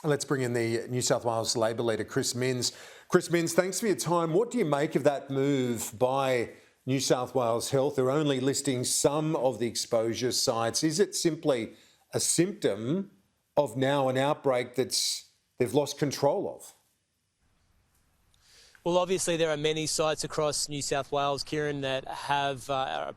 Let's bring in the New South Wales Labor leader, Chris Minns. Chris Minns, thanks for your time. What do you make of that move by New South Wales Health? They're only listing some of the exposure sites. Is it simply a symptom of now an outbreak they've lost control of? Well, obviously there are many sites across New South Wales, Kieran, that have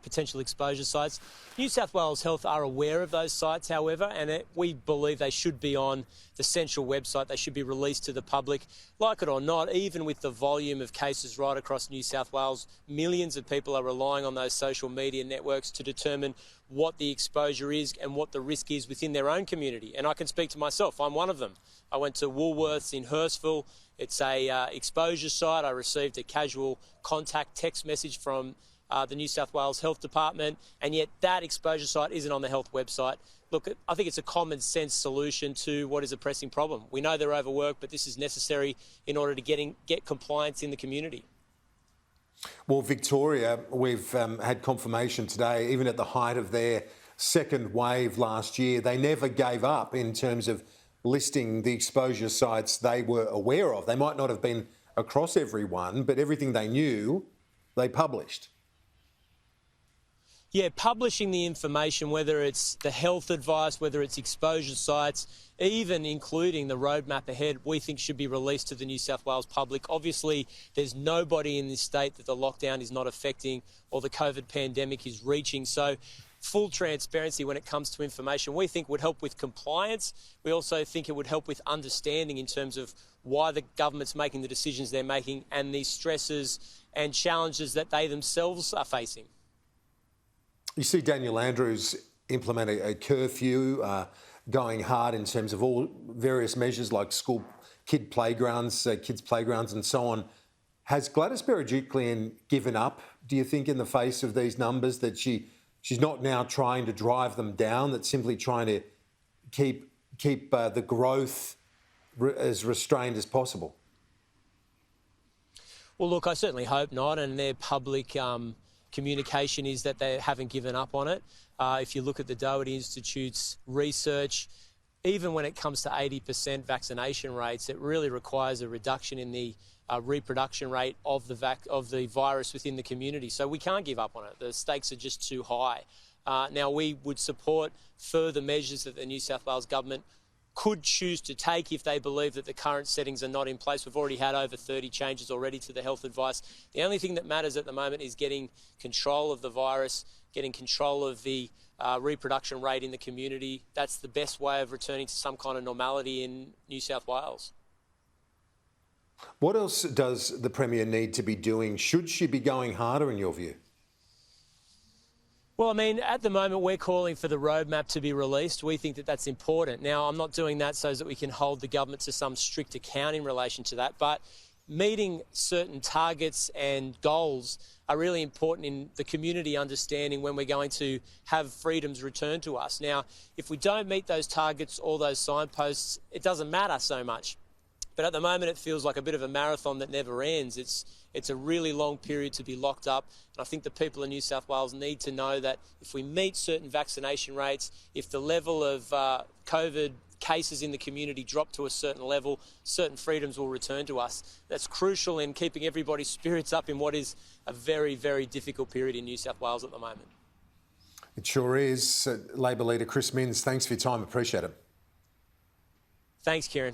potential exposure sites. New South Wales Health are aware of those sites, however, and we believe they should be on the central website. They should be released to the public. Like it or not, even with the volume of cases right across New South Wales, millions of people are relying on those social media networks to determine what the exposure is and what the risk is within their own community. And I can speak to myself. I'm one of them. I went to Woolworths in Hurstville. It's a exposure site. I received a casual contact text message from the New South Wales Health Department, and yet that exposure site isn't on the health website. Look, I think it's a common sense solution to what is a pressing problem. We know they're overworked, but this is necessary in order to get compliance in the community. Well, Victoria, we've had confirmation today, even at the height of their second wave last year, they never gave up in terms of listing the exposure sites they were aware of. They might not have been across everyone, but everything they knew, they published. Yeah, publishing the information, whether it's the health advice, whether it's exposure sites, even including the roadmap ahead, we think should be released to the New South Wales public. Obviously, there's nobody in this state that the lockdown is not affecting or the COVID pandemic is reaching. So full transparency when it comes to information, we think would help with compliance. We also think it would help with understanding in terms of why the government's making the decisions they're making and the stresses and challenges that they themselves are facing. You see Daniel Andrews implement a curfew, going hard in terms of all various measures like kids' playgrounds and so on. Has Gladys Berejiklian given up, do you think, in the face of these numbers, that she's not now trying to drive them down, that's simply trying to keep the growth as restrained as possible? Well, look, I certainly hope not, and their public communication is that they haven't given up on it. If you look at the Doherty Institute's research, even when it comes to 80% vaccination rates, it really requires a reduction in the reproduction rate of the virus within the community. So we can't give up on it. The stakes are just too high. Now, we would support further measures that the New South Wales government could choose to take if they believe that the current settings are not in place. We've already had over 30 changes already to the health advice. The only thing that matters at the moment is getting control of the virus, getting control of the reproduction rate in the community. That's the best way of returning to some kind of normality in New South Wales. What else does the Premier need to be doing? Should she be going harder, in your view? Well, I mean, at the moment, we're calling for the roadmap to be released. We think that that's important. Now, I'm not doing that so that we can hold the government to some strict account in relation to that, but meeting certain targets and goals are really important in the community understanding when we're going to have freedoms returned to us. Now, if we don't meet those targets or those signposts, it doesn't matter so much. But at the moment, it feels like a bit of a marathon that never ends. It's a really long period to be locked up. And I think the people in New South Wales need to know that if we meet certain vaccination rates, if the level of COVID cases in the community drop to a certain level, certain freedoms will return to us. That's crucial in keeping everybody's spirits up in what is a very, very difficult period in New South Wales at the moment. It sure is. Labor leader Chris Minns, thanks for your time. Appreciate it. Thanks, Kieran.